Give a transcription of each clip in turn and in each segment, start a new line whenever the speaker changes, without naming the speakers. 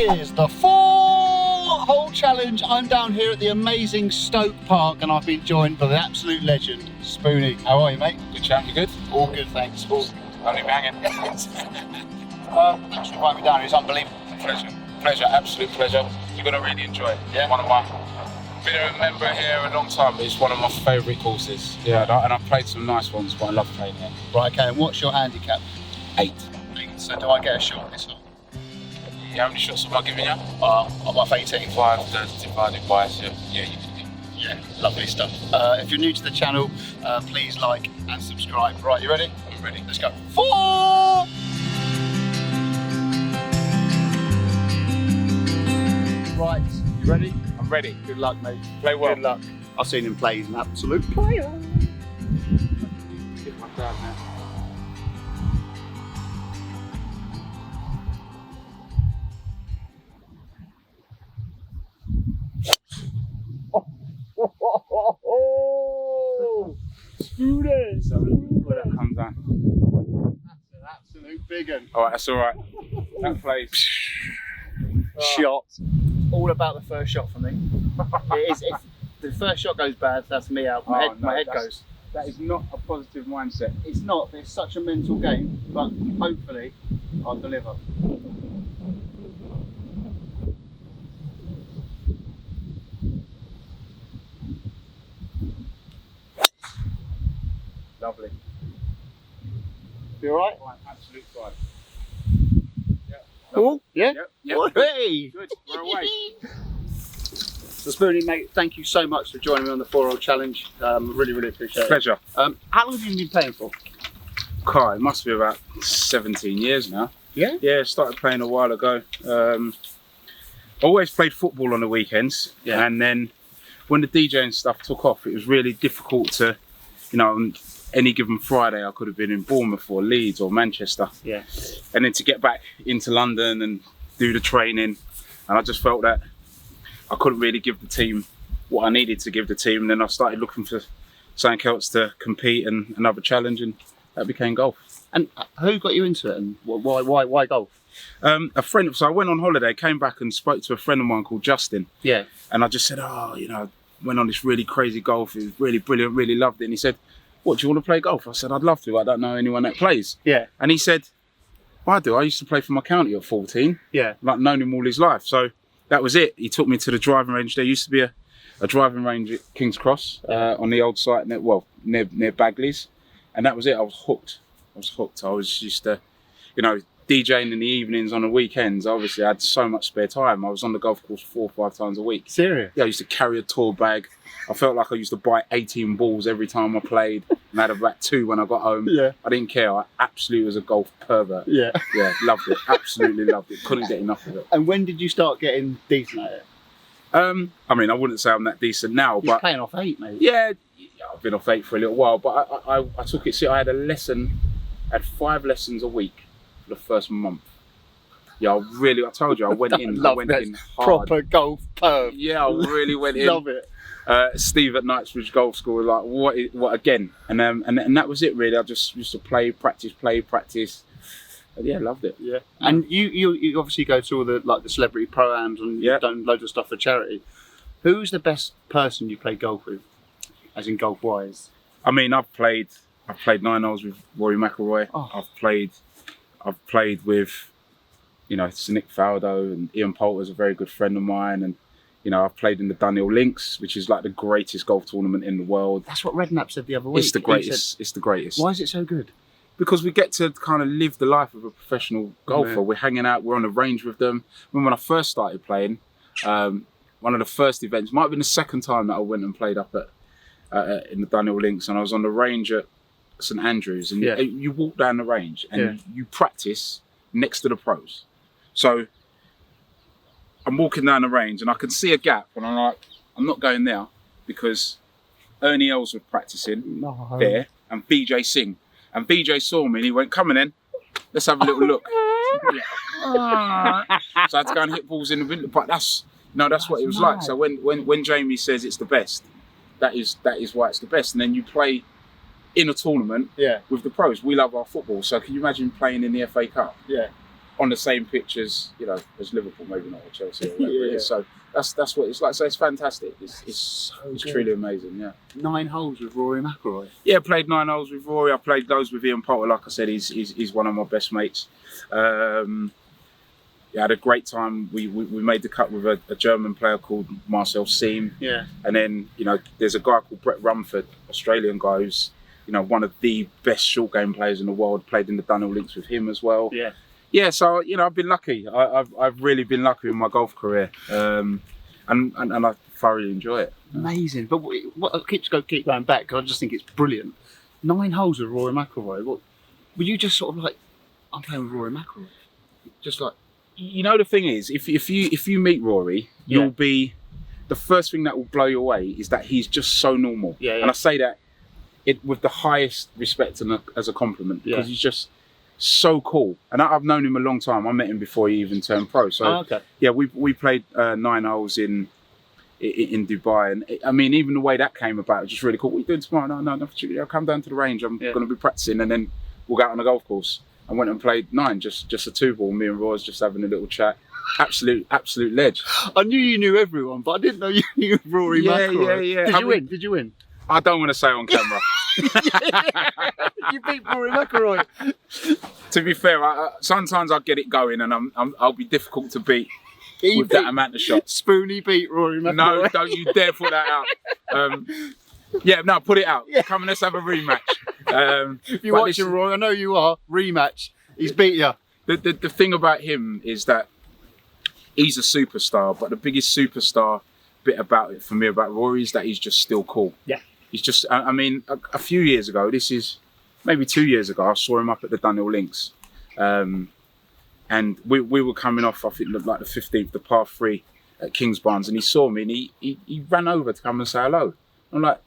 is the 4-hole challenge. I'm down here at the amazing Stoke Park and I've been joined by the absolute legend, Spoony. How are you, mate?
Good chap, you good?
All good, thanks. All good.
Only banging.
Thanks for inviting me down here, it's unbelievable.
Pleasure, absolute pleasure. You're going to really enjoy it.
Yeah.
Been a member here a long time, but it's one of my favourite courses. Yeah, and I've played some nice ones, but I love playing here.
Right, okay, and what's your handicap?
8.
So do I get a shot at this one?
How many shots have I given you?
I'm off 18.
5 divided by 2. Yeah, you can do.
Yeah, lovely stuff. If you're new to the channel, please like and subscribe. Right, you ready?
I'm ready.
Let's go. 4! Right, you ready?
I'm ready.
Good luck, mate.
Play well.
Good luck. I've seen him play. He's an absolute player.
Give my dad now.
Spoony!
So where that comes down.
That's an absolute big one.
Alright, that's alright. That plays.
Shot. All about the first shot for me. It is. If the first shot goes bad, that's me out. My head goes.
That is not a positive mindset.
It's not. It's such a mental game, but hopefully I'll deliver. Lovely. You alright?
Absolute fine.
Cool? Yeah?
Yep.
Hey!
Good, we're away.
So Spoony, mate, thank you so much for joining me on the 4-hole challenge. Really, really appreciate it.
Pleasure.
How long have you been playing for?
God, it must be about 17 years now.
Yeah?
Yeah, started playing a while ago. Always played football on the weekends.
Yeah.
And then when the DJing stuff took off, it was really difficult to, you know, on any given Friday I could have been in Bournemouth or Leeds or Manchester.
Yeah.
And then to get back into London and do the training, and I just felt that I couldn't really give the team what I needed to give the team. And then I started looking for something else to compete and another challenge, and that became golf.
And who got you into it, and why golf?
A friend, so I went on holiday, came back and spoke to a friend of mine called Justin.
Yeah.
And I just said, oh, you know, went on this really crazy golf. It was really brilliant, really loved it. And he said, what, do you want to play golf? I said, I'd love to. I don't know anyone that plays.
Yeah.
And he said, well, I do. I used to play for my county at 14.
Yeah.
Like, known him all his life. So that was it. He took me to the driving range. There used to be a driving range at King's Cross on the old site, near Bagley's. And that was it. I was hooked. I was used to, you know, DJing in the evenings on the weekends. Obviously, I had so much spare time. I was on the golf course 4 or 5 times a week.
Serious?
Yeah, I used to carry a tour bag. I felt like I used to buy 18 balls every time I played, and I had about 2 when I got home. Yeah. I didn't care. I absolutely was a golf pervert.
Yeah.
Yeah, loved it. Absolutely loved it. Couldn't get enough of it.
And when did you start getting decent at it?
I mean, I wouldn't say I'm that decent now,
You're
but
playing off 8, mate.
yeah, I've been off 8 for a little while, but I took it. See, I had 5 lessons a week for the first month. Yeah, I told you, I went in hard.
Proper golf perv.
Yeah, I really went in.
Love it.
Steve at Knightsbridge Golf School was like, what again? And that was it really. I just used to play, practice. But yeah, loved it.
Yeah. And you obviously go to all the celebrity pro-ams and you've done loads of stuff for charity. Who's the best person you play golf with, as in golf wise?
I mean, I've played 9 holes with Rory Mcilroy. Oh. I've played with, you know, Nick Faldo, and Ian Poulter is a very good friend of mine, and you know, I've played in the Dunhill Links, which is like the greatest golf tournament in the world.
That's what Redknapp said the other week.
It's the greatest. It's the greatest.
Why is it so good?
Because we get to kind of live the life of a professional golfer. Yeah. We're hanging out, we're on the range with them. Remember when I first started playing, one of the first events, might have been the second time that I went and played up at in the Dunhill Links, and I was on the range at St Andrews, and you walk down the range and you practice next to the pros. So I'm walking down the range and I can see a gap, and I'm like, I'm not going there, because Ernie Els was practicing there, and BJ Singh. And BJ saw me and he went, come on then, let's have a little look. So I had to go and hit balls in the window, but that's what it was like. So when Jamie says it's the best, that is why it's the best. And then you play in a tournament with the pros. We love our football, so can you imagine playing in the FA Cup?
Yeah.
on the same pitch as Liverpool, maybe not, or Chelsea or whatever it is. So that's what it's like. So it's fantastic. It's truly amazing. Yeah. 9
holes with Rory McIlroy.
Yeah, played 9 holes with Rory. I played those with Ian Poulter. Like I said, he's one of my best mates. Yeah, had a great time. We made the cut with a German player called Mcilroy.
Yeah.
And then, there's a guy called Brett Rumford, Australian guy who's, one of the best short game players in the world. Played in the Dunhill Links with him as well.
Yeah.
Yeah, so, I've been lucky. I've really been lucky in my golf career. And I thoroughly enjoy it.
Amazing. But what keep going back, because I just think it's brilliant. 9 holes with Rory McIlroy. Were you just sort of like, I'm playing with Rory McIlroy? Just like...
The thing is, if you meet Rory, you'll be, the first thing that will blow you away is that he's just so normal.
Yeah, yeah.
And I say that with the highest respect and as a compliment, because he's just so cool. And I've known him a long time. I met him before he even turned pro. So yeah, we played 9 holes in Dubai, and I mean, even the way that came about was just really cool. What are you doing tomorrow? No, I'll come down to the range. I'm going to be practicing, and then we'll go out on the golf course. I went and played 9, just a 2-ball. Me and Roy was just having a little chat. Absolute ledge.
I knew you knew everyone, but I didn't know you knew Rory McIlroy.
Yeah.
Did you win?
I don't want to say on camera.
You beat Rory McIlroy.
To be fair, sometimes I get it going, and I'll be difficult to beat with that amount of shots.
Spoony beat Rory McIlroy.
No, don't you dare put that out. Put it out. Yeah. Come and let's have a rematch.
If you're watching, Roy, I know you are. Rematch. He's beat you.
The thing about him is that he's a superstar, but the biggest superstar bit about it for me about Rory is that he's just still cool.
Yeah.
He's just, I mean, a few years ago, this is maybe 2 years ago, I saw him up at the Dunhill Links. And we were coming off, I think, like the 15th, the par 3 at Kingsbarns, and he saw me and he ran over to come and say hello. I'm like,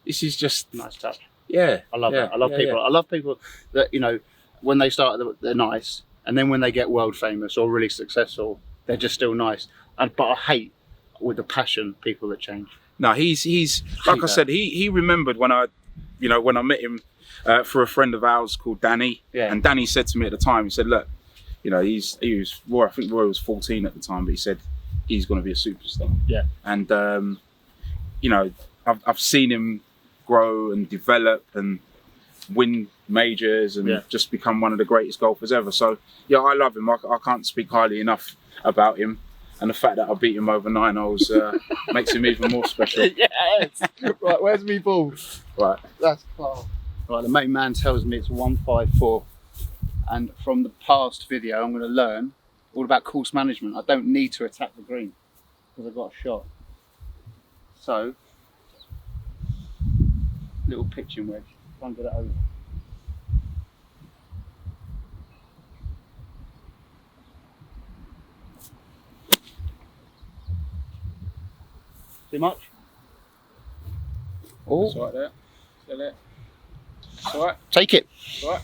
this is just...
Nice touch.
Yeah.
I love that. I love people. Yeah. I love people that, when they start, they're nice, and then when they get world famous or really successful, they're just still nice. But I hate, with a passion, people that change.
No, he's like I said, he remembered when I met him for a friend of ours called Danny. Yeah. And Danny said to me at the time, he said, look, he was Roy, I think Roy was 14 at the time, but he said he's going to be a superstar.
Yeah.
And I've seen him grow and develop and win majors and just become one of the greatest golfers ever. So yeah, I love him. I can't speak highly enough about him. And the fact that I beat him over 9 holes makes him even more special.
Yes. Right, where's me ball?
Right.
That's class. Right, the main man tells me it's 154. And from the past video, I'm going to learn all about course management. I don't need to attack the green because I've got a shot. So, little pitching wedge. Try and get it over. Too much?
Oh, it's right there. Still it. It's all right.
Take it.
It's all right.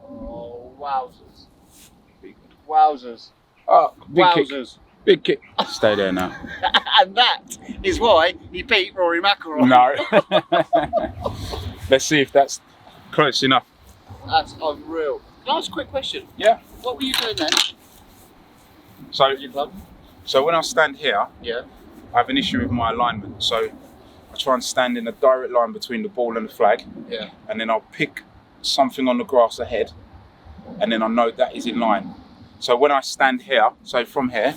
Oh, wowzers. Wowzers.
Oh,
wowzers.
Big kick. Stay there now.
And that is why he beat Rory McIlroy.
No. Let's see if that's close enough.
That's unreal. Can I ask a quick question?
Yeah.
What were you doing then?
So when I stand here, I have an issue with my alignment. So I try and stand in a direct line between the ball and the flag.
Yeah.
And then I'll pick something on the grass ahead, and then I know that is in line. So when I stand here, so from here,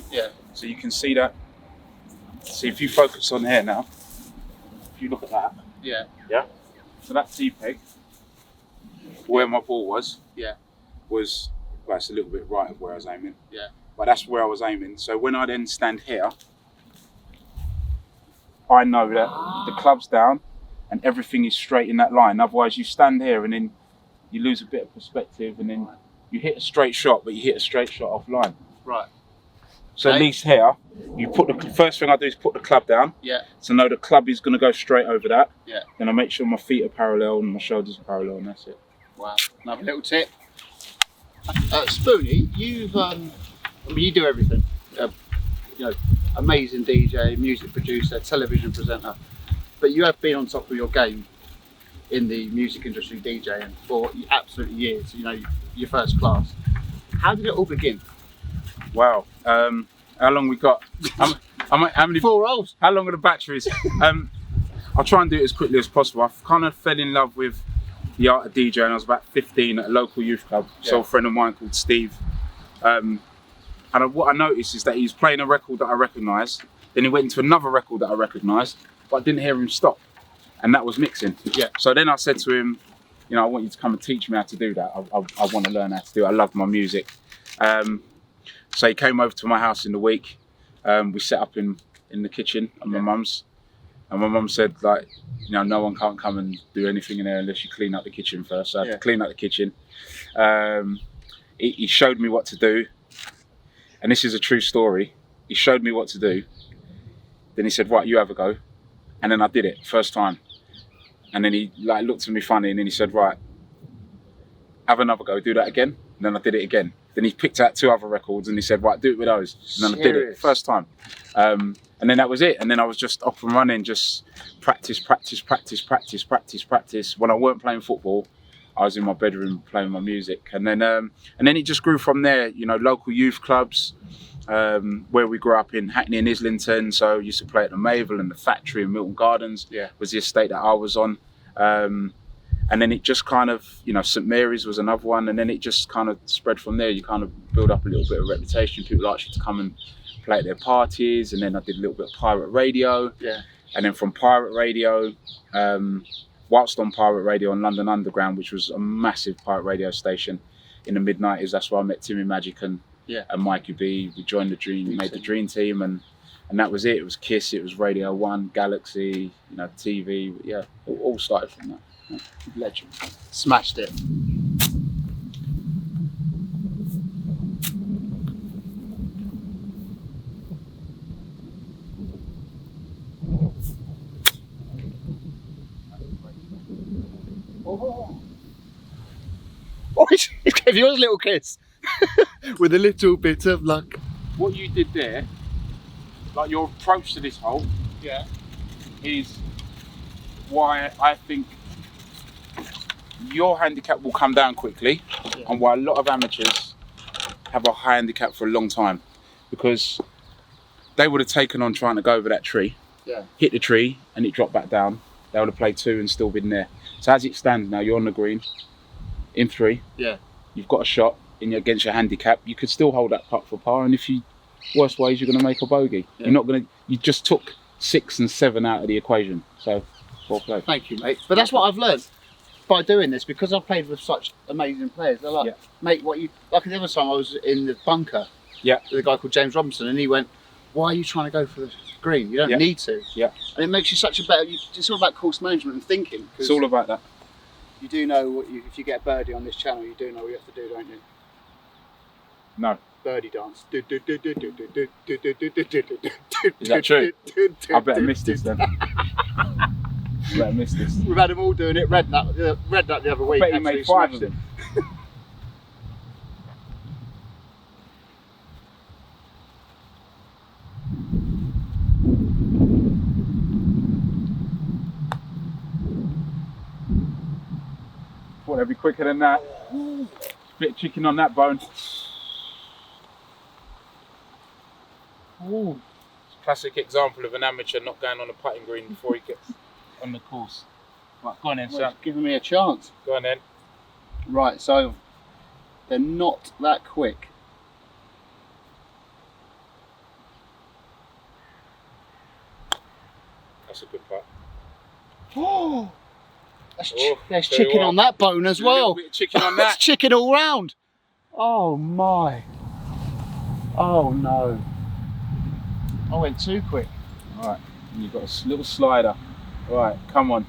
so you can see that. See, if you focus on here now, if you look at that, yeah. So that T-peg, where my ball was, was, well, it's a little bit right of where I was aiming.
Yeah.
But that's where I was aiming. So when I then stand here, I know that the club's down and everything is straight in that line. Otherwise, you stand here and then you lose a bit of perspective, and then you hit a straight shot, but you hit a straight shot offline.
Right.
So at least here, you put the first thing I do is put the club down.
Yeah.
So know the club is going to go straight over that.
Yeah.
Then I make sure my feet are parallel and my shoulders are parallel, and that's it.
Wow. Another little tip. Spoony, you've you do everything. You know, amazing DJ, music producer, television presenter, but you have been on top of your game in the music industry DJing for absolute years. You know, you're first class. How did it all begin?
Wow. How long we got? How many?
4 hours.
How long are the batteries? I'll try and do it as quickly as possible. I kind of fell in love with the art of DJing. I was about 15 at a local youth club. Yeah. So a friend of mine called Steve. And what I noticed is that he was playing a record that I recognised. Then he went into another record that I recognised, but I didn't hear him stop. And that was mixing. Yeah. So then I said to him, you know, I want you to come and teach me how to do that. I want to learn how to do it. I love my music. So he came over to my house in the week. We set up in the kitchen at my mum's. And my mum said, like, you know, no one can't come and do anything in there unless you clean up the kitchen first. So I had to clean up the kitchen. He showed me what to do. And this is a true story. He showed me what to do. Then he said, right, you have a go. And then I did it, first time. And then he like looked at me funny and then he said, right, have another go, do that again. And then I did it again. Then he picked out 2 other records and he said, right, do it with those. And then I did it, first time. And then that was it. And then I was just off and running, just practice. When I weren't playing football, I was in my bedroom playing my music. And then it just grew from there, you know, local youth clubs, where we grew up in Hackney and Islington. So I used to play at the Mayville and the Factory in Milton Gardens, was the estate that I was on. And then it just kind of, you know, St Mary's was another one. And then it just kind of spread from there. You kind of build up a little bit of reputation. People ask you to come and play at their parties. And then I did a little bit of pirate radio. Yeah. And then from pirate radio, whilst on pirate radio on London Underground, which was a massive pirate radio station in the mid-90s, that's where I met Timmy Magic and Mikey B. We joined the Dream, made the Dream Team, and that was it. It was Kiss, it was Radio 1, Galaxy, you know, TV. Yeah, it all started from that. Yeah.
Legend. Smashed it. Oh, he gave you a little kiss with a little bit of luck.
What you did there, like your approach to this hole, is why I think your handicap will come down quickly, and why a lot of amateurs have a high handicap for a long time, because they would have taken on trying to go over that tree, hit the tree, and it dropped back down. They would have played 2 and still been there. So as it stands now, you're on the green in 3. Yeah. You've got a shot against your handicap. You could still hold that putt for par, and if you worst ways, you're going to make a bogey. Yeah. You're not going to. You just took 6 and 7 out of the equation. So, well played.
Thank you, mate. But that's what I've learned by doing this, because I've played with such amazing players. They're like, mate, what you like? The other time I was in the bunker. Yeah. With a guy called James Robinson, and he went, "Why are you trying to go for the green? You don't need to." Yeah. And it makes you such a better. It's all about course management and thinking.
It's all about that.
You do know what if you get a birdie on this channel, you do know what you have to do, don't you?
No.
Birdie dance.
Is that true? I better miss this then.
We've had them all doing it. Read that the other week.
I bet you made 5 of them. Thought they'd be quicker than that. Bit of chicken on that bone. Ooh. Classic example of an amateur not going on a putting green before he gets on the course. Right, go on then, son.
Giving me a chance.
Go on then.
Right, so they're not that quick.
That's a good putt.
Oh! There's chicken on that bone as well.
A little bit of chicken on that.
There's chicken all round. Oh my. Oh no. I went too quick.
Alright, and you've got a little slider. Alright, come on.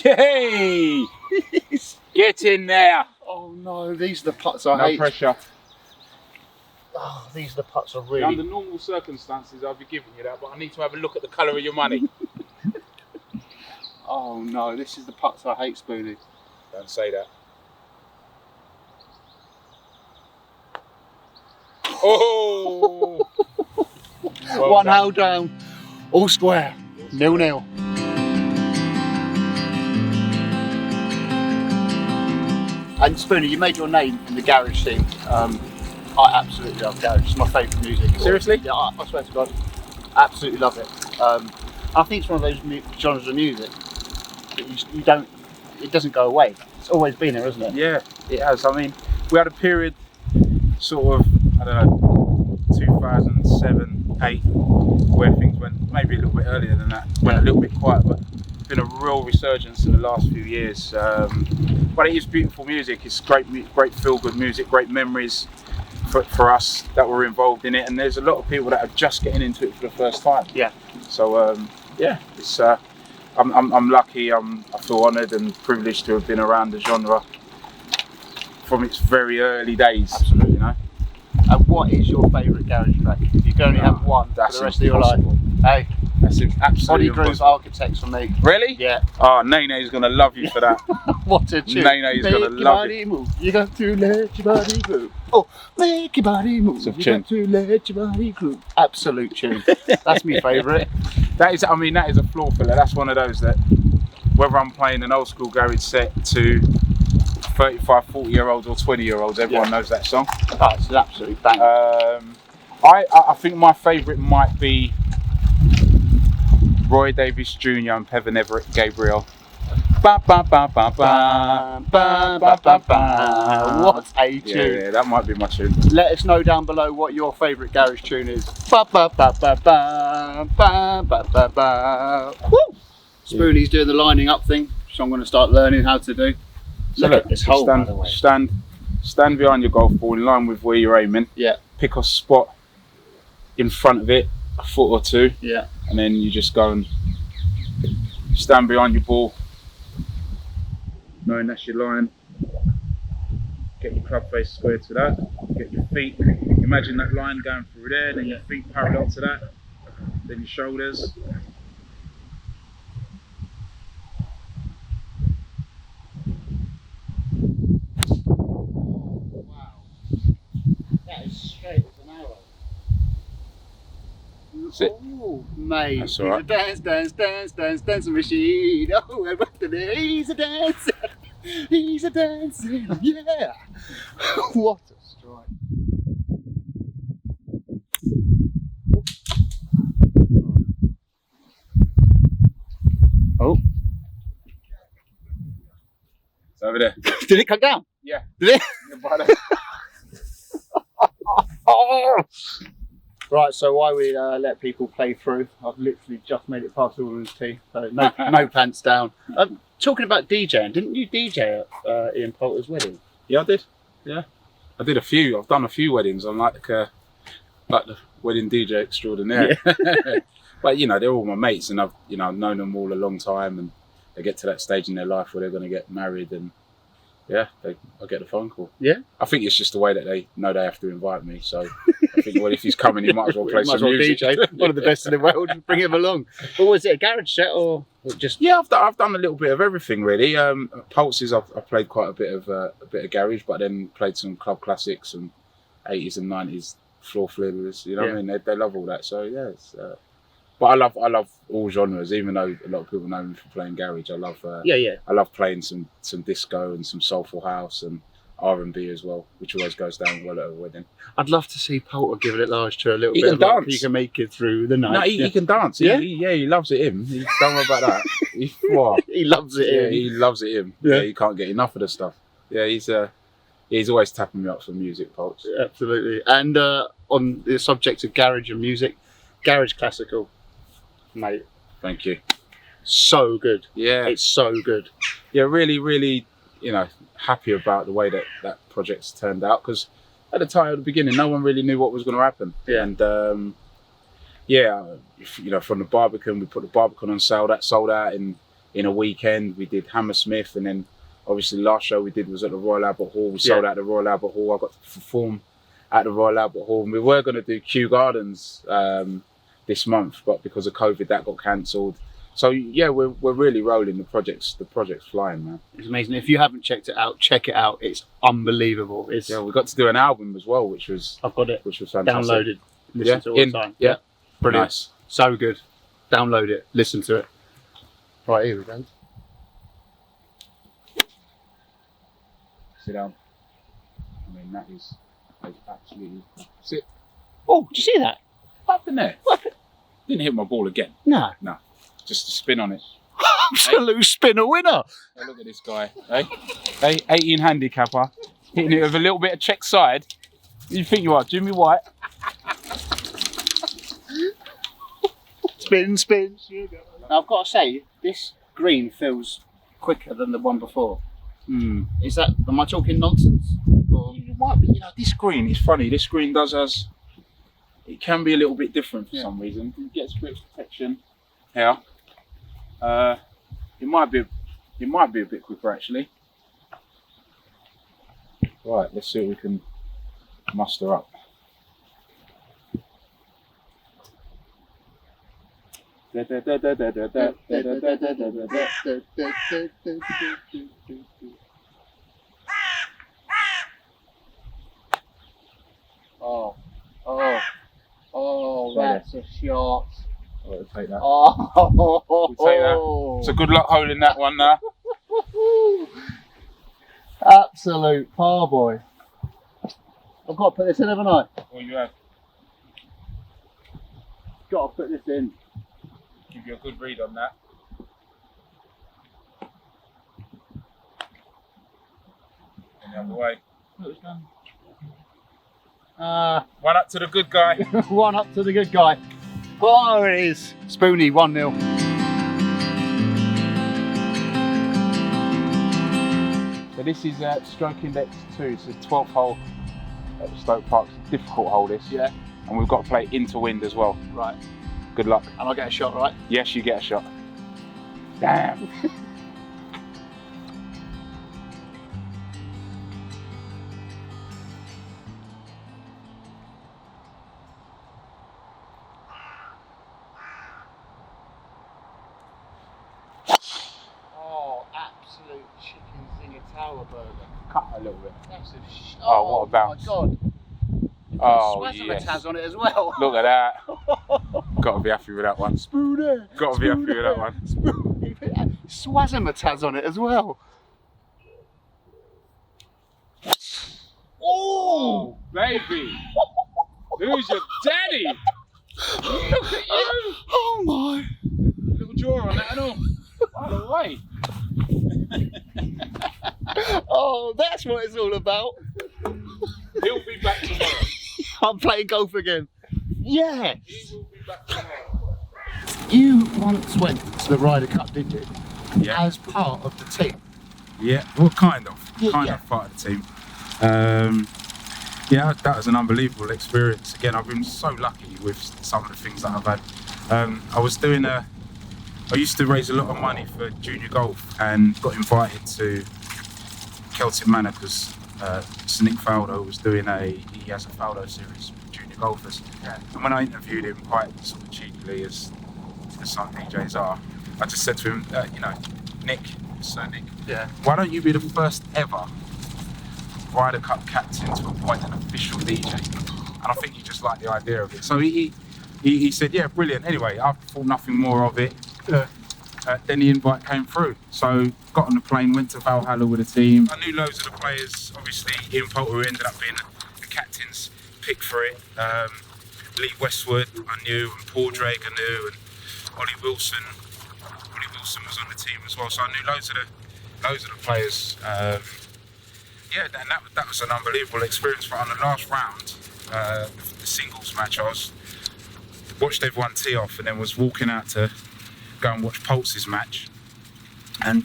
Hey! Get in there!
Oh no, these are the putts I
No
hate.
pressure.
Oh, these are the putts I
Under
really...
normal circumstances, I'd be giving you that, but I need to have a look at the colour of your money.
Oh no, this is the putts I hate, Spoony.
Don't say that. Oh! Well
One
done.
hole down, all square, 0-0. And Spoony, you made your name in the garage scene. I absolutely love garage. It's my favourite music.
Seriously?
Yeah, I swear to God, absolutely love it. I think it's one of those genres of music that you don't. It doesn't go away. It's always been there, isn't it?
Yeah, it has. I mean, we had a period, sort of, I don't know, 2007, 8, where things went maybe a little bit earlier than that, went a little bit quiet, but it's been a real resurgence in the last few years. But it is beautiful music. It's great feel-good music, great memories for us that were involved in it, and there's a lot of people that are just getting into it for the first time.
Yeah.
So yeah, it's. I'm lucky. I feel honoured and privileged to have been around the genre from its very early days.
Absolutely.
You know.
And what is your favourite garage track? If you can only have one for the rest of your life. Hey,
that's absolutely
Body Groove
impossible.
Architects for me.
Really?
Yeah.
Oh, Nene's gonna love you for that.
What a tune.
Nene's gonna
Make your
love
body move. You got to let your body move. Oh, make your body move.
It's a
You
tune.
got to let your body groove. Absolute tune. That's my favourite.
That is, I mean, that is a floor filler. That's one of those that, whether I'm playing an old school garage set to 35, 40-year-olds or 20-year-olds, everyone knows that song.
That's an absolute bang.
I think my favourite might be Roy Davis Jr. and Pevan Everett Gabriel. Ba ba ba ba ba
Ba, ba, ba, ba. What a tune.
Yeah, that might be my tune.
Let us know down below what your favourite garage tune is. Ba ba ba ba ba ba ba ba ba. Woo! Spoonie's doing the lining up thing, so I'm going to start learning how to do.
So
Look at this hole, by the way.
stand behind your golf ball in line with where you're aiming.
Yeah,
Pick a spot in front of it, a foot or two,
yeah.
and then you just go and stand behind your ball, knowing that's your line. Get your club face square to that. Get your feet. Imagine that line going through there, then your feet parallel to that. Then your shoulders.
Wow. That is straight as an arrow.
That's it.
Oh, mate.
That's all right.
He's a dance machine. Oh, I rock the day. He's a dancer. He's a dancing. Yeah. What a strike. Oh.
It's over there.
Did it come down?
Yeah.
Did it?
By there.
Oh. Right, so while we let people play through, I've literally just made it past all his teeth, so no pants down. Talking about DJing, didn't you DJ at Ian Poulter's wedding?
Yeah, I did. Yeah, I did a few. I've done a few weddings. I'm like the wedding DJ extraordinaire. Yeah. But you know, they're all my mates, and I've known them all a long time, and they get to that stage in their life where they're going to get married, and yeah, I get the phone call.
Yeah.
I think it's just the way that they know they have to invite me. So I think, well, if he's coming, he might as well play some music.
DJ, one of the best in the world. Bring him along. But was it a garage set or just?
Yeah, I've done a little bit of everything really. Pulses, I've played quite a bit of garage, but then played some club classics and 80s and 90s floor fillers. You know what I mean? They love all that. So yeah, it's, but I love all genres. Even though a lot of people know me for playing garage, I love I love playing some disco and some soulful house and R&B as well, which always goes down well at a wedding.
I'd love to see Poulter giving it large to a little
He
bit.
can dance.
He can make it through the night.
No, he can dance.
Yeah?
He loves it. Don't worry about that.
He loves it.
Yeah, he loves it. Yeah, he can't get enough of the stuff. Yeah, he's always tapping me up for music, Pulse.
Absolutely. And on the subject of garage and music, garage classical, mate.
Thank you.
So good.
Yeah,
it's so good.
Yeah, really, happy about the way that project's turned out, because at the time, at the beginning, no one really knew what was going to happen.
Yeah.
And from the Barbican, we put the Barbican on sale. That sold out in in a weekend. We did Hammersmith, and then obviously last show we did was at the Royal Albert Hall. We sold out the Royal Albert Hall. I got to perform at the Royal Albert Hall, and we were going to do Kew Gardens this month, but because of COVID that got cancelled. So yeah, we're really rolling. The project's flying, man.
It's amazing. If you haven't checked it out, check it out. It's unbelievable.
Yeah, we got to do an album as well, which was fantastic.
Downloaded, listen to it all the time.
Yeah,
brilliant.
Nice.
So good. Download it, listen to it. Right, here we go.
Sit down. I mean, that is absolutely... Sit.
Oh, did you see that?
What happened there? Didn't hit my ball again.
No.
Just a spin on it.
Absolute spinner winner.
Hey, look at this guy. Hey, 18 handicapper. Hitting it with a little bit of check side. Who do you think you are, Jimmy White?
Spin. Now, I've got to say, this green feels quicker than the one before. Is that, am I talking nonsense? Or?
It might be, this green is funny. This green it can be a little bit different for some reason. It gets a bit of protection here. It might be a bit quicker actually. Right, let's see what we can muster up.
Oh, that's a shot.
We'll take that.
We'll
take that. So good luck holding that one now.
Absolute parboy. I've got to put this in, haven't I?
Well, you have.
Got to put this in.
Give you a good read on that. And the other way. One up to the good guy.
One up to the good guy. Oh, it is. Spoony, 1-0.
So this is stroke index 2. It's the 12th hole at Stoke Park. It's a difficult hole, this.
Yeah.
And we've got to play into wind as well.
Right.
Good luck.
And I'll get a shot, right?
Yes, you get a shot. Damn.
Oh, absolute chicken zinger tower burger.
Cut a little bit.
That's
Oh, what a bounce.
Oh my God.
Oh,
yes. Taz on it as well.
Look at that. Got to be happy with that one.
Spoony.
Got to be happy with that one.
Spoony. Taz on it as well.
Oh, baby. Who's your daddy? Look at you.
Oh my.
Little jaw on that and all. By the way.
Oh, that's what it's all about.
He'll be back tomorrow.
I'm playing golf again. Yeah.
He will be back tomorrow.
You once went to the Ryder Cup, didn't you?
Yeah.
As part of the team.
Yeah, well, kind of.
Yeah,
kind of part of the team. Yeah, that was an unbelievable experience. Again, I've been so lucky with some of the things that I've had. I used to raise a lot of money for junior golf and got invited to Celtic Manor because Sir Nick Faldo was doing he has a Faldo series with junior golfers. Yeah. And when I interviewed him quite sort of cheekily as some DJs are, I just said to him, Nick, Sir Nick, why don't you be the first ever Ryder Cup captain to appoint an official DJ? And I think he just liked the idea of it. So he said, yeah, brilliant. Anyway, I thought nothing more of it. Then the invite came through. So got on the plane, went to Valhalla with the team. I knew loads of the players, obviously Ian Poulter ended up being the captain's pick for it. Lee Westwood I knew, and Paul Drake I knew, and Ollie Wilson. Ollie Wilson was on the team as well, so I knew loads of the players. Yeah, and that was an unbelievable experience. But on the last round, the singles match, I watched everyone tee off and then was walking out to go and watch Poulter's match. And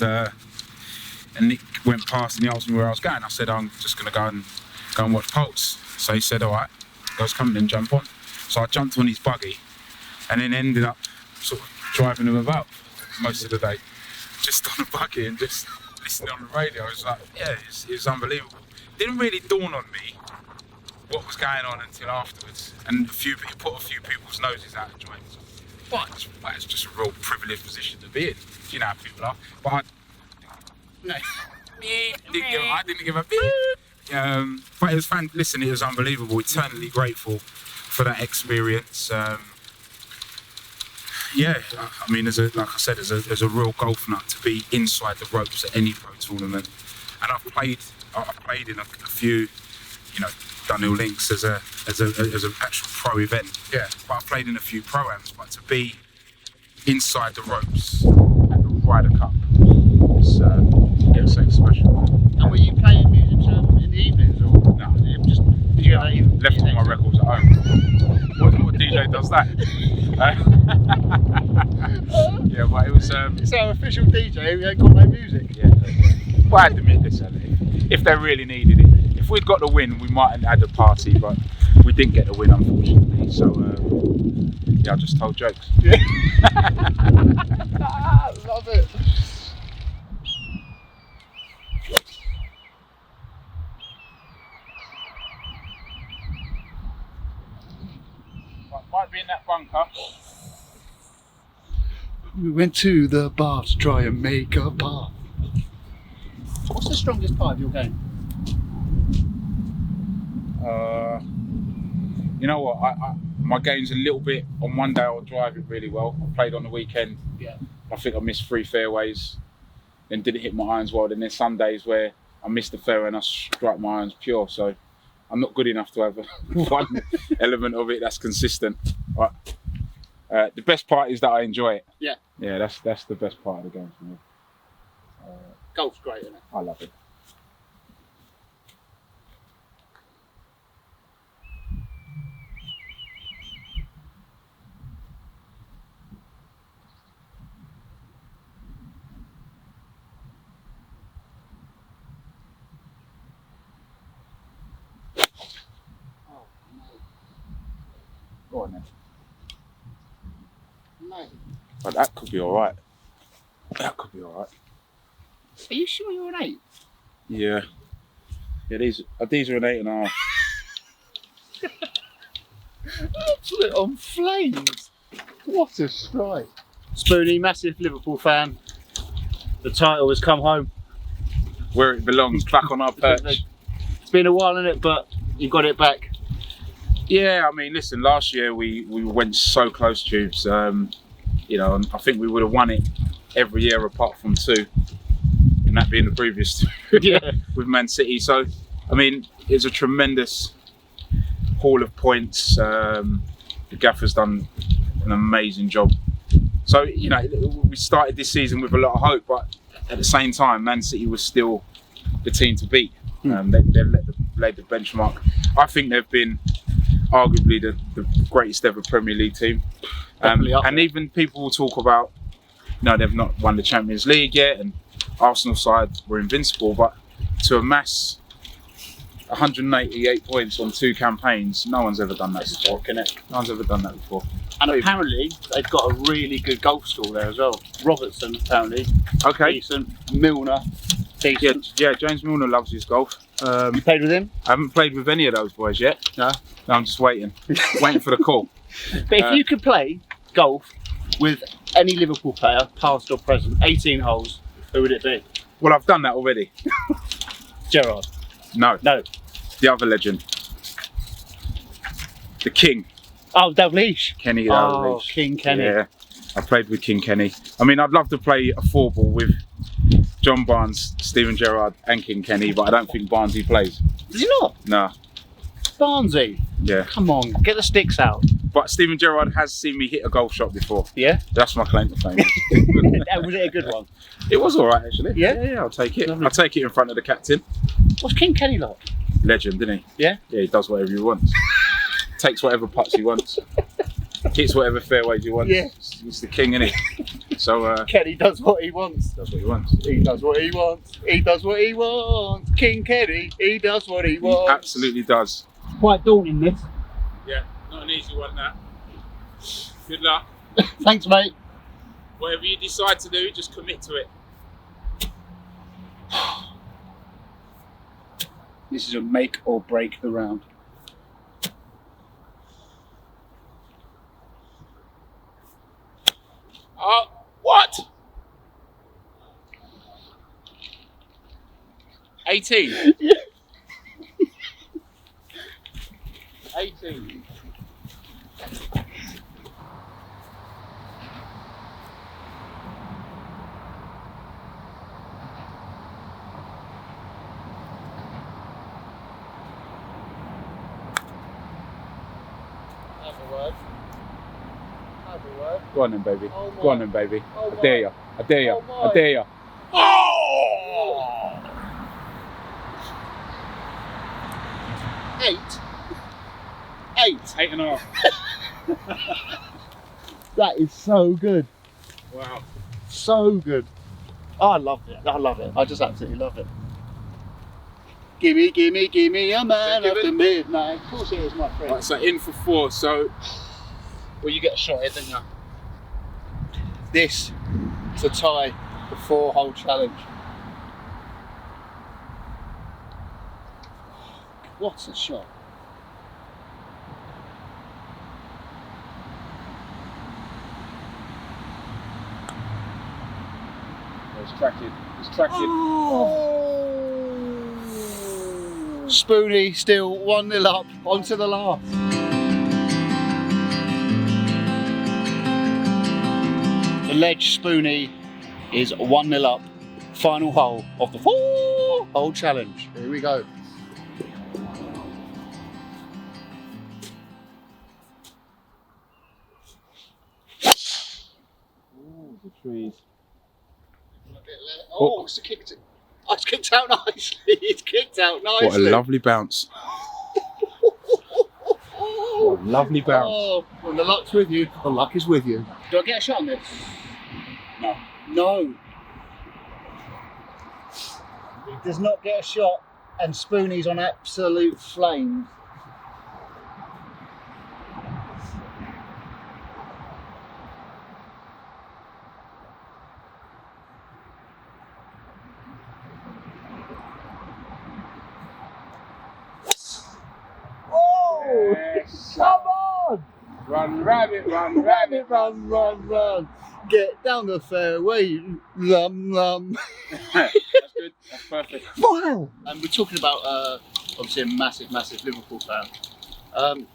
Nick went past and he asked me where I was going. I said, I'm just going to go and watch Poulter. So he said, all right, guys, come in and jump on. So I jumped on his buggy and then ended up sort of driving him about most of the day. just on the buggy and just listening on the radio. I was like, yeah, it was unbelievable. Didn't really dawn on me what was going on until afterwards, and it put a few people's noses out of joint. But it's just a real privileged position to be in. You know how people are. But I didn't give a beep. But it was fun. Listen, it was unbelievable. Eternally grateful for that experience. Yeah, I mean, like I said, there's a real golf nut to be inside the ropes at any pro tournament. And I've played in a few, you know, Dunhill Links as an actual pro event. Yeah, but I've played in a few pro-ams. But to be inside the ropes at the Ryder Cup, it's something special.
And were you playing music in the evenings, or
no?
Did you have that even?
Left all my records at home. What DJ does that? Yeah, but it was.
So official DJ, we ain't got no music.
Yeah. Well, I had to admit this, if they really needed it. If we'd got the win, we might have had a party, but we didn't get the win, unfortunately. So, yeah, I just told jokes.
Yeah. Love it.
Might be in that bunker.
We went to the bar to try and make a bar. What's the strongest part of your game?
You know what? My game's a little bit. On one day I'll drive it really well. I played on the weekend.
Yeah.
I think I missed 3 fairways, then didn't hit my irons well. Then there's some days where I missed the fairway and I strike my irons pure. So I'm not good enough to have one element of it that's consistent. But the best part is that I enjoy it.
Yeah.
Yeah, that's the best part of the game for me.
Golf's great, isn't it?
I love it. Go on then.
No.
But that could be alright. That could be alright.
Are you sure you're an 8?
Yeah. Yeah, these are an 8.5.
Absolute on flames. What a strike. Spoony, massive Liverpool fan. The title has come home.
Where it belongs, back on our perch.
It's been a while, innit, but you got it back.
Yeah, I mean, listen, last year we went so close, Tubes. You know, and I think we would have won it every year apart from 2. And that being the previous 2
Yeah.
with Man City. So, I mean, it's a tremendous haul of points. The gaffer's done an amazing job. So, you know, we started this season with a lot of hope, but at the same time, Man City was still the team to beat. They've laid the benchmark. I think they've been arguably the greatest ever Premier League team. And even people will talk about, no, they've not won the Champions League yet, and Arsenal side were invincible, but to amass 188 points on 2 campaigns, no one's ever done that before. No one's ever done that before.
And apparently they've got a really good golf school there as well. Robertson, apparently.
Okay.
Decent. Milner. Decent.
Yeah, James Milner loves his golf.
You played with him?
I haven't played with any of those boys yet.
No?
No, I'm just waiting for the call.
But if you could play golf with any Liverpool player, past or present, 18 holes, who would it be?
Well, I've done that already.
Gerrard.
No.
No.
The other legend. The King.
Oh, Dalglish.
Kenny
Oh,
Dalglish.
King Kenny.
Yeah, I played with King Kenny. I mean, I'd love to play a 4-ball with John Barnes, Steven Gerrard and King Kenny, but I don't think Barnesy plays.
Does he not?
No.
Barnesy.
Yeah.
Come on, get the sticks out.
But Steven Gerrard has seen me hit a golf shot before.
Yeah?
That's my claim to fame.
Was it a good one?
It was all right, actually.
Yeah?
Yeah, I'll take it.
Lovely.
I'll take it in front of the captain.
What's King Kenny like?
Legend, isn't he?
Yeah?
Yeah, he does whatever he wants. Takes whatever putts he wants. Hits whatever fairways he wants.
Yeah.
He's the king, isn't he? So,
Kenny does what he wants.
that's what he wants.
He does what he wants. He does what he wants. King Kenny, he does what he wants.
He absolutely does.
Quite daunting, this.
Yeah, not an easy one, that. Good luck.
Thanks, mate.
Whatever you decide to do, just commit to it.
This is a make or break the round.
What? 18.
Yeah.
18.
Have a word. Have a word.
Go on then, baby.
Oh
Go on then, baby.
Oh
I dare you. I dare you.
Oh
I dare you.
Oh! 8. 8.
8.5.
That is so good.
Wow.
So good. Oh, I love it. I love it. I just absolutely love it. Gimme, gimme, gimme a man
Give
after
it.
midnight. Of course it is, my friend.
Right, so in for 4. So, well, you get a shot here, don't you?
This to tie the 4-hole challenge. What a shot.
It's tracking. It's tracking.
Oh. Spoony still 1-0 up onto the last. The ledge Spoony is 1-0 up. Final hole of the 4-hole challenge. Here we go.
Ooh, the trees.
Oh, it's kicked it. Oh, it's kicked out nicely. It's kicked out nicely.
What a lovely bounce. What a lovely bounce.
Oh, when the luck's with you, the luck is with you. Do I get a shot on this?
No.
No. He does not get a shot, and Spoony's on absolute flames. Oh!
Yes.
Come on!
Run, rabbit, run,
Rabbit, run, run, run. Get down the fairway, lum, lum.
That's good. That's perfect.
Wow! And we're talking about, obviously, a massive, massive Liverpool fan.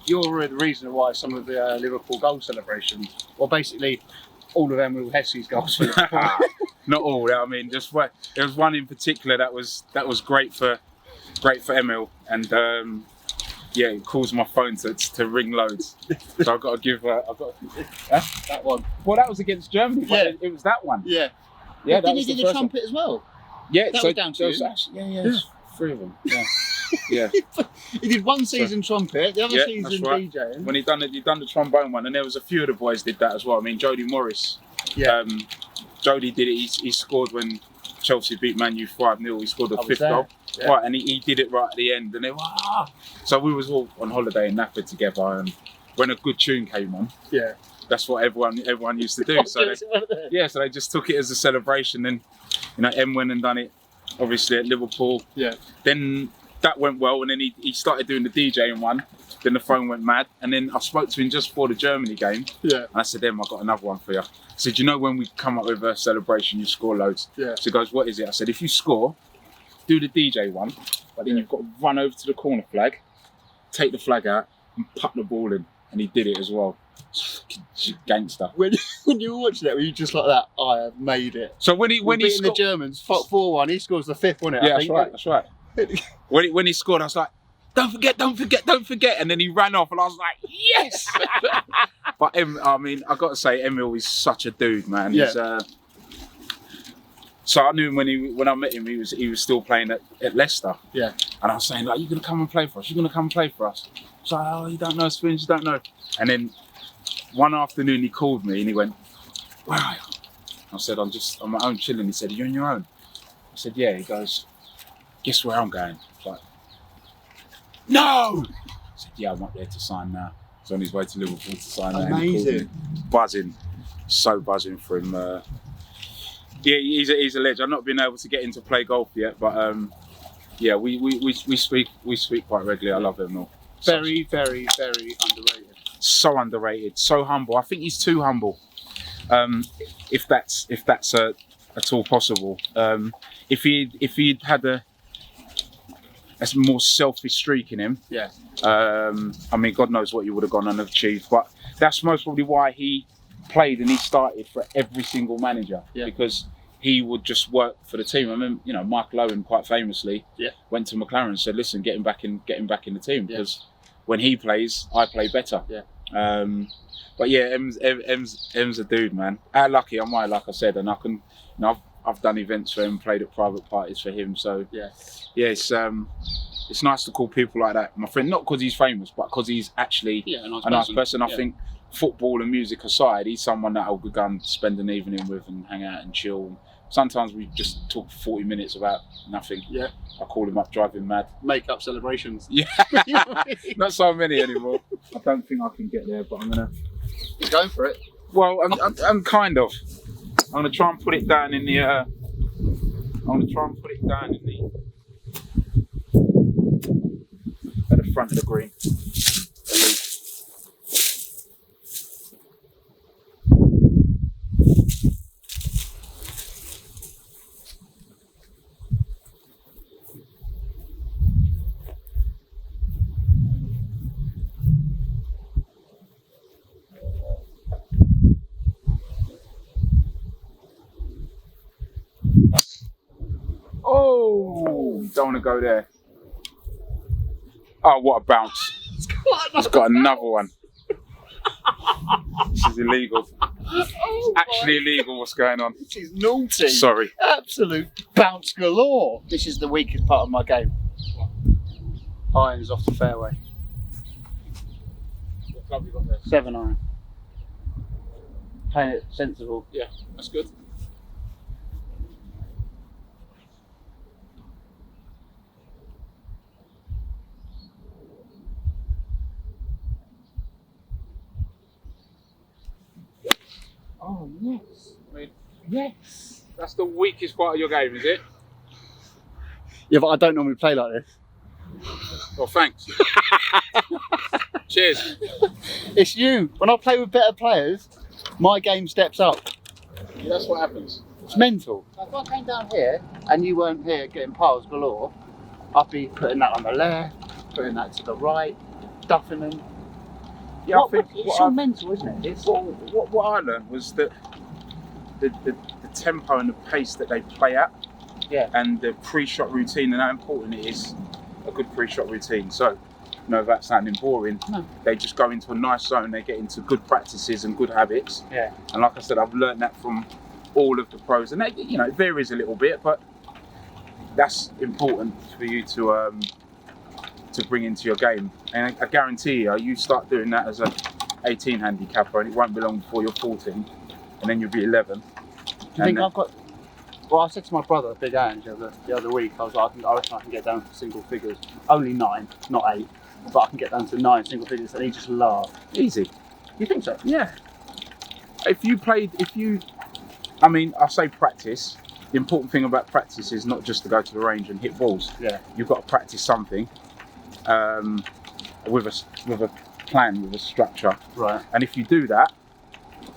You're the reason why some of the Liverpool goal celebrations, well, basically, all of them were Hesse's goals for Liverpool.
Not all. I mean, just what there was one in particular that was great for Emil, and yeah, it caused my phone to ring loads. So I've got to give.
That one.
Well, that was against Germany. But
Yeah.
it was that one.
Yeah.
Yeah, that
Didn't
was
he do
the
the
first one.
trumpet as well?
Yeah,
That
so
was down to
there was
you?
actually, yeah, there's 3 of them. Yeah, yeah.
He did one season trumpet, the other
Yeah,
season
that's right.
DJing.
When he done the trombone one, and there was a few of the boys did that as well. I mean, Jody Morris.
Yeah.
Jody did it. He scored when Chelsea beat Man U 5-0. He scored the
I was
5th
there.
goal.
Yeah.
Right, and he did it right at the end, and they were So we was all on holiday in Napa together, and when a good tune came on,
Yeah.
that's what everyone used to do. So so they just took it as a celebration. Then, you know, Em went and done it, obviously at Liverpool.
Yeah.
Then that went well, and then he started doing the DJing one. Then the phone went mad, and then I spoke to him just before the Germany game.
Yeah.
And I said, Em, I've got another one for you. I said, you know when we come up with a celebration, you score loads.
Yeah.
So he goes, what is it? I said, if you score, do the DJ one, but then you've got to run over to the corner flag, take the flag out, and put the ball in. And he did it as well. Gangster.
When you were watching it, were you just like that? I have made it.
So when he
Beating the Germans 4-1, he scores the 5th, wasn't it?
yeah,
I think.
that's right. when he scored, I was like, don't forget. And then he ran off, and I was like, yes. But I mean, I got to say, Emil is such a dude, man.
Yeah.
He's, so I knew him when I met him, he was still playing at Leicester.
Yeah.
And I was saying, like, you're gonna come and play for us. You're gonna come and play for us. So, oh, you don't know, Spoons, you don't know. And then one afternoon he called me and he went, where are you? I said, I'm just on my own chilling. He said, are you on your own? I said, yeah. He goes, guess where I'm going? I was like, no! I said, yeah, I'm up there to sign now. He's on his way to Liverpool to sign now.
Amazing.
Buzzing. So buzzing for him. Yeah, he's a ledge. I've not been able to get him to play golf yet, but Yeah, we speak quite regularly. I love him all.
Very, very, very underrated.
So underrated, so humble. I think he's too humble. If that's at all possible. If he'd had a more selfish streak in him,
yeah.
I mean, God knows what he would have gone and achieved. But that's most probably why he played and he started for every single manager, because he would just work for the team. I mean, you know, Michael Owen quite famously went to McLaren and said, "Listen, get him back in the team because when he plays, I play better." Yeah. But yeah, M's a dude, man. How lucky am I? Like I said, and I can, you know, I've done events for him, played at private parties for him. So yeah, it's nice to call people like that my friend. Not because he's famous, but because he's actually a nice person. I think football and music aside, he's someone that I'll go and spend an evening with and hang out and chill. Sometimes we just talk 40 minutes about nothing. Yeah. I call him up, drive him mad.
Make up celebrations.
Yeah. Not so many anymore. I don't think I can get there, but I'm gonna.
You're going for it.
Well, I'm kind of. I'm gonna try and put it down in the. I'm gonna try and put it down in the. At the front of the green. At least. Oh, don't want to go there. Oh, what a bounce. It's got another one. This is illegal. It's actually illegal what's going on.
This is naughty.
Sorry.
Absolute bounce galore. This is the weakest part of my game. Irons off the fairway.
What club you got there?
7 iron. Playing it sensible.
Yeah, that's good.
Oh, yes.
I mean,
yes.
That's the weakest part of your game, is it?
Yeah, but I don't normally play like this.
Well, thanks. Cheers.
It's you. When I play with better players, my game steps up.
Yeah, that's what happens.
It's mental. If I came down here and you weren't here getting piles galore, I'd be putting that on the left, putting that to the right, duffing them.
Yeah, I think
it's all mental, isn't it? It's
what I learned was that the tempo and the pace that they play at, and the pre-shot routine, and how important it is a good pre-shot routine. So, you know, without sounding boring, they just go into a nice zone. They get into good practices and good habits. Yeah. And like I said, I've learned that from all of the pros, and they, you know, it varies a little bit, but that's important for you to bring into your game. And I guarantee you start doing that as a 18 handicapper, and it won't be long before you're 14, and then you'll be 11.
Do you think I've got? Well, I said to my brother, Big Ange, the other week, I was like, I reckon I can get down to single figures. Only 9, not 8, but I can get down to 9 single figures, and he just laughed.
Easy.
You think so?
Yeah. I mean, I say practice. The important thing about practice is not just to go to the range and hit balls. Yeah. You've got to practice something. With a plan, with a structure. Right. And if you do that,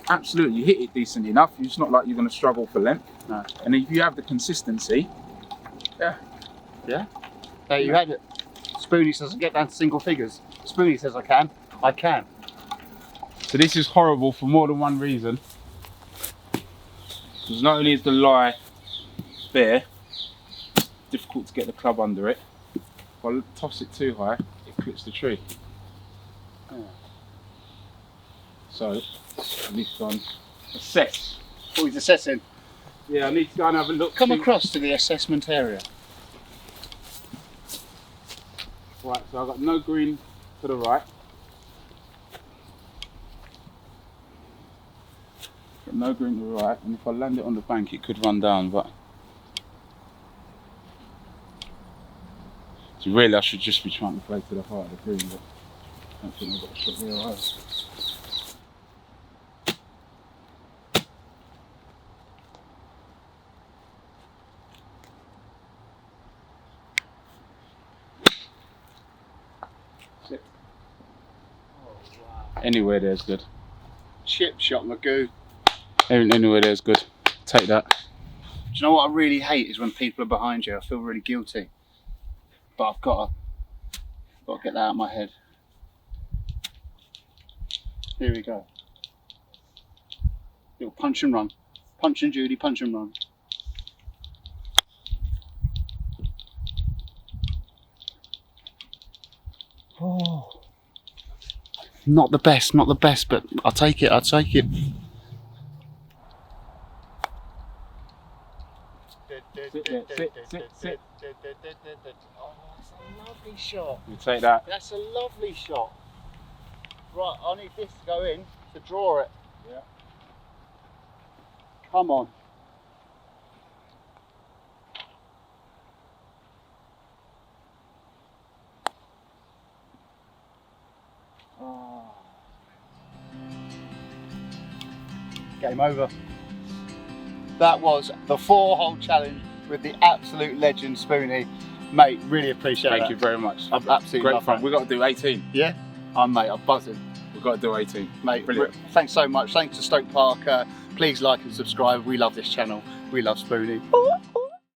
absolutely, you hit it decent enough. It's not like you're going to struggle for length. No. And if you have the consistency,
yeah. There you had it. Spoony says I get down to single figures. Spoony says I can. I can.
So this is horrible for more than one reason. Because not only is the lie bare, it's difficult to get the club under it. If I toss it too high, it clips the tree. Yeah. So, I need to go and assess.
What he's assessing?
Yeah, I need to go and have a look.
Come across to the assessment area.
Right, so I've got no green to the right. Got no green to the right, and if I land it on the bank, it could run down, but... So really, I should just be trying to play to the heart of the green, but I don't think I've got a shot there either. Anywhere there's good.
Chip shot Magoo.
Anywhere there's good. Take that.
Do you know what I really hate is when people are behind you. I feel really guilty. But I've got to get that out of my head. Here we go. Little punch and run. Punch and Judy, punch and run. Oh. Not the best, but I'll take it,
Sit, sit.
Oh, that's a lovely shot.
You take that.
That's a lovely shot. Right, I need this to go in to draw it.
Yeah.
Come on. Oh. Game over. That was the 4-hole challenge with the absolute legend Spoony. Mate, really appreciate it.
Thank you very much.
I've absolutely
great
loved
fun.
that.
We've got to do 18.
Yeah? Mate, I'm buzzing.
We've got to do 18.
Mate,
brilliant.
Thanks so much. Thanks to Stoke Park. Please like and subscribe. We love this channel. We love Spoony.